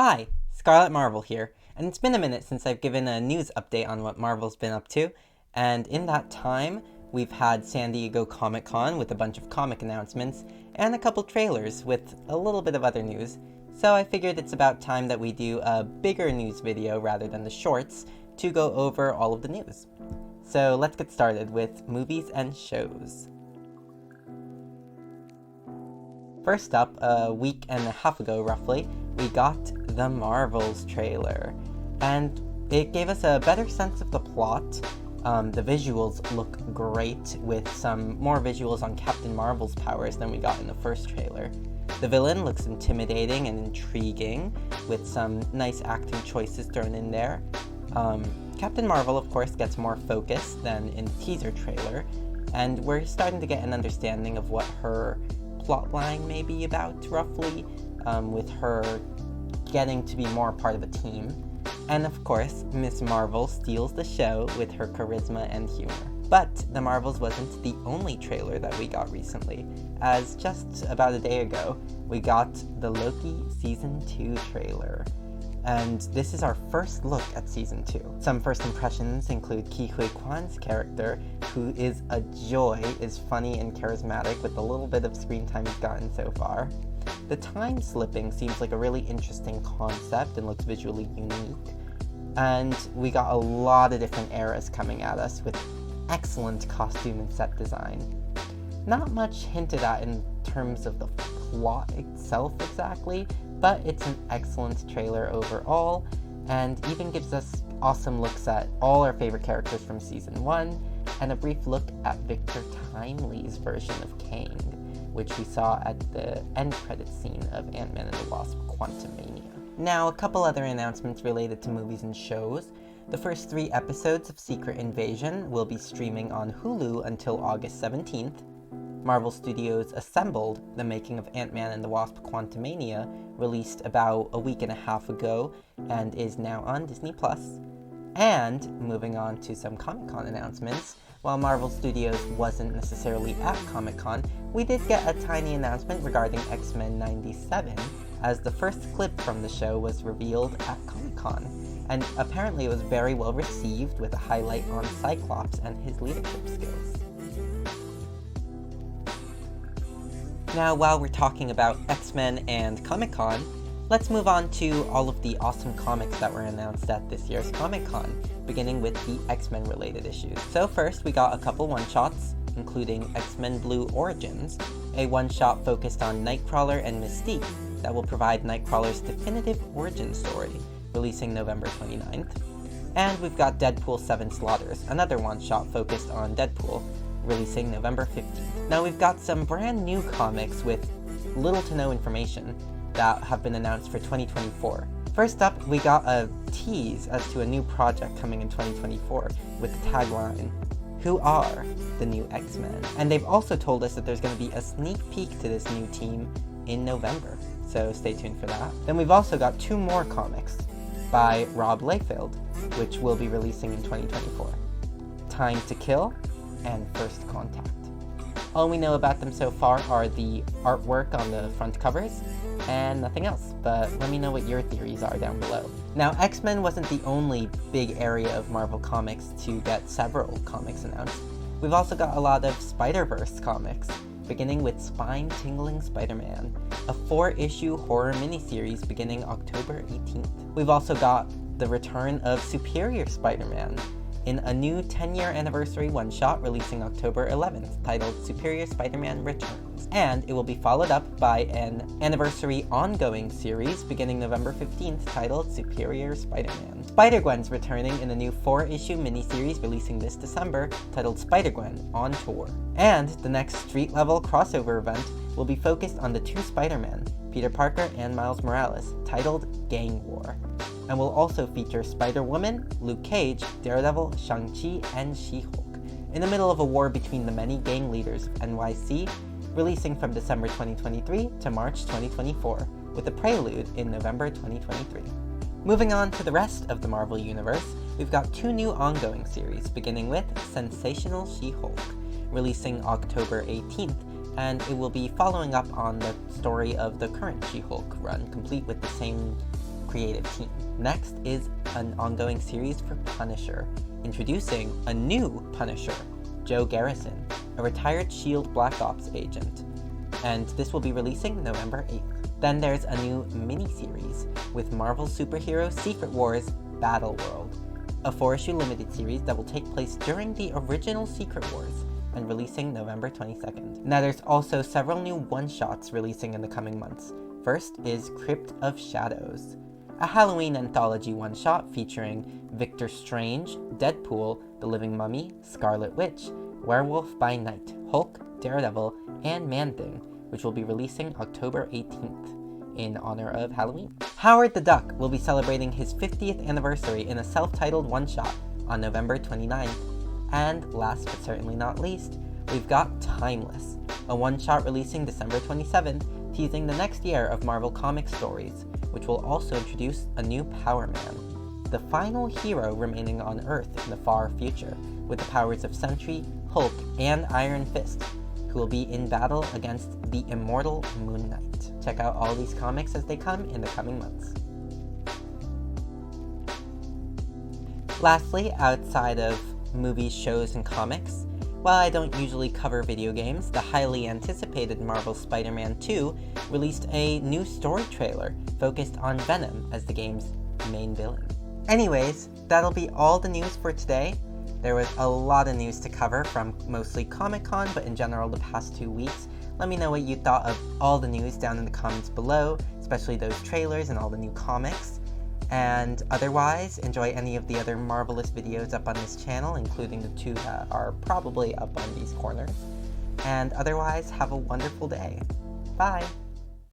Hi, Scarlet Marvel here, and it's been a minute since I've given a news update on what Marvel's been up to, and in that time, we've had San Diego ComicCon with a bunch of comic announcements, and a couple trailers with a little bit of other news, so I figured it's about time that we do a bigger news video rather than the shorts to go over all of the news. So let's get started with movies and shows. First up, a week and a half ago roughly, we got the Marvels trailer, and it gave us a better sense of the plot. The visuals look great, with some more visuals on Captain Marvel's powers than we got in the first trailer. The villain looks intimidating and intriguing, with some nice acting choices thrown in there. Captain Marvel, of course, gets more focus than in the teaser trailer, and we're starting to get an understanding of what her plotline may be about, roughly, with her getting to be more part of a team. And of course, Miss Marvel steals the show with her charisma and humor. But the Marvels wasn't the only trailer that we got recently, as just about a day ago, we got the Loki Season 2 trailer. And this is our first look at Season 2. Some first impressions include Ke Huy Quan's character, who is a joy, is funny and charismatic with the little bit of screen time he's gotten so far. The time slipping seems like a really interesting concept and looks visually unique. And we got a lot of different eras coming at us with excellent costume and set design. Not much hinted at in terms of the plot itself exactly, but it's an excellent trailer overall, and even gives us awesome looks at all our favorite characters from Season 1, and a brief look at Victor Timely's version of Kang, which we saw at the end credits scene of Ant-Man and the Wasp: Quantumania. Now, a couple other announcements related to movies and shows. The first 3 episodes of Secret Invasion will be streaming on Hulu until August 17th. Marvel Studios Assembled, the making of Ant-Man and the Wasp: Quantumania, released about a week and a half ago and is now on Disney+. And, moving on to some Comic-Con announcements, while Marvel Studios wasn't necessarily at Comic-Con, we did get a tiny announcement regarding X-Men 97, as the first clip from the show was revealed at Comic-Con, and apparently it was very well received, with a highlight on Cyclops and his leadership skills. Now, while we're talking about X-Men and Comic-Con, let's move on to all of the awesome comics that were announced at this year's Comic-Con, beginning with the X-Men related issues. So first, we got a couple one-shots, including X-Men Blue Origins, a one-shot focused on Nightcrawler and Mystique that will provide Nightcrawler's definitive origin story, releasing November 29th. And we've got Deadpool 7 Slaughters, another one-shot focused on Deadpool, releasing November 15th. Now we've got some brand new comics with little to no information that have been announced for 2024. First up, we got a tease as to a new project coming in 2024 with the tagline, "Who are the new X-Men?" And they've also told us that there's going to be a sneak peek to this new team in November, so stay tuned for that. Then we've also got 2 more comics by Rob Liefeld, which will be releasing in 2024. Time to Kill and First Contact. All we know about them so far are the artwork on the front covers, and nothing else, but let me know what your theories are down below. Now, X-Men wasn't the only big area of Marvel Comics to get several comics announced. We've also got a lot of Spider-Verse comics, beginning with Spine-Tingling Spider-Man, a 4-issue horror miniseries beginning October 18th. We've also got the return of Superior Spider-Man, in a new 10-year anniversary one-shot releasing October 11th, titled Superior Spider-Man Returns. And it will be followed up by an anniversary ongoing series beginning November 15th, titled Superior Spider-Man. Spider-Gwen's returning in a new 4-issue miniseries releasing this December, titled Spider-Gwen On Tour. And the next street-level crossover event will be focused on the 2 Spider-Men, Peter Parker and Miles Morales, titled Gang War, and will also feature Spider-Woman, Luke Cage, Daredevil, Shang-Chi, and She-Hulk, in the middle of a war between the many gang leaders of NYC, releasing from December 2023 to March 2024, with a prelude in November 2023. Moving on to the rest of the Marvel Universe, we've got 2 new ongoing series, beginning with Sensational She-Hulk, releasing October 18th, and it will be following up on the story of the current She-Hulk run, complete with the same creative team. Next is an ongoing series for Punisher, introducing a new Punisher, Joe Garrison, a retired S.H.I.E.L.D. Black Ops agent, and this will be releasing November 8th. Then there's a new mini-series with Marvel superhero Secret Wars Battle World, a 4-issue limited series that will take place during the original Secret Wars and releasing November 22nd. Now there's also several new one-shots releasing in the coming months. First is Crypt of Shadows, a Halloween anthology one-shot featuring Victor Strange, Deadpool, The Living Mummy, Scarlet Witch, Werewolf by Night, Hulk, Daredevil, and Man-Thing, which will be releasing October 18th in honor of Halloween. Howard the Duck will be celebrating his 50th anniversary in a self-titled one-shot on November 29th. And last but certainly not least, we've got Timeless, a one-shot releasing December 27th, teasing the next year of Marvel Comics stories, which will also introduce a new Power Man, the final hero remaining on Earth in the far future, with the powers of Sentry, Hulk, and Iron Fist, who will be in battle against the immortal Moon Knight. Check out all these comics as they come in the coming months. Lastly, outside of movies, shows, and comics, while I don't usually cover video games, the highly anticipated Marvel Spider-Man 2 released a new story trailer focused on Venom as the game's main villain. Anyways, that'll be all the news for today. There was a lot of news to cover from mostly Comic-Con, but in general the past 2 weeks. Let me know what you thought of all the news down in the comments below, especially those trailers and all the new comics. And otherwise, enjoy any of the other Marvelous videos up on this channel, including the 2 that are probably up on these corners. And otherwise, have a wonderful day. Bye!